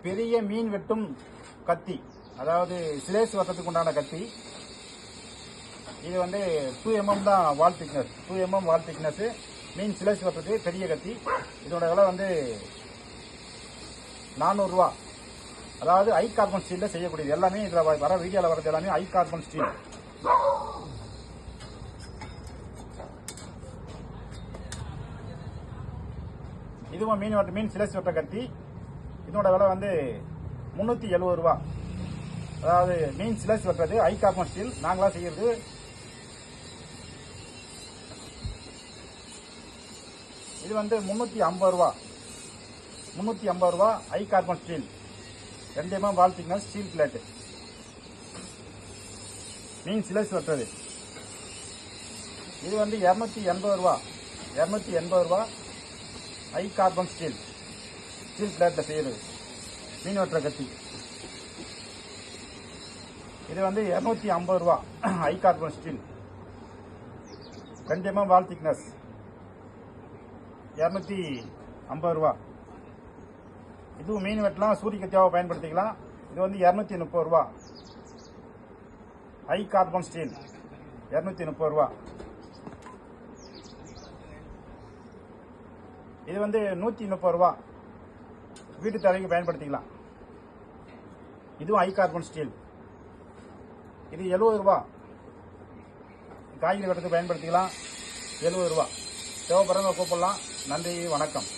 பெரிய மீன் வெட்டும் கத்தி, அதாவது சிலேஸ் வட்டத்துக்கு உண்டான கத்தி. இது வந்து 2mm தான் வால் திக்னஸ், 2mm வால் திக்னஸ். மீன் சிலேஸ் வட்டத்துக்கு பெரிய கத்தி. இதோட விலை வந்து 400 ரூபா. அதாவது ஹை கார்பன் ஸ்டீல்ல செய்யக்கூடியது. எல்லாமே இதுல வர வீடியோல வரது எல்லாமே ஹை கார்பன் ஸ்டீல். இதுவும் மீன் சிலேஸ் வட்ட கத்தி. இதோட விலை வந்து 370 ரூபா. அதாவது மீன் சிலேஸ் வெட்டுறது ஹை கார்பன் ஸ்டீல், நாங்களா செய்யறது. இது வந்து 350 ரூபா. 350 ரூபா high carbon steel, 2mm wall thickness steel plate. மீன் சிலேஸ் வெட்டுறது. இது வந்து 280 ரூபா. 280 ரூபா ஹை கார்பன் ஸ்டீல் பிளேட்ல செய்யறது மீன் வெட்டுற கத்தி. இது வந்து 250 ரூபா high carbon steel, 2mm wall thickness, 250 ரூபா. இதுவும் மீன் வெட்டலாம், சூரிய கத்தியாவை பயன்படுத்திக்கலாம். இது வந்து 230 ரூபா ஹை கார்பன் ஸ்டீல், 230 ரூபா. இது வந்து 130 ரூபா, வீட்டு தேவைக்கு பயன்படுத்திக்கலாம். இதுவும் ஹை கார்பன் ஸ்டீல். இது 70 ரூபா, காய்கறி வெட்டத்துக்கு பயன்படுத்திக்கலாம். 70 ரூபா. தேவைப்படுறவங்க கூப்பிடலாம். நன்றி, வணக்கம்.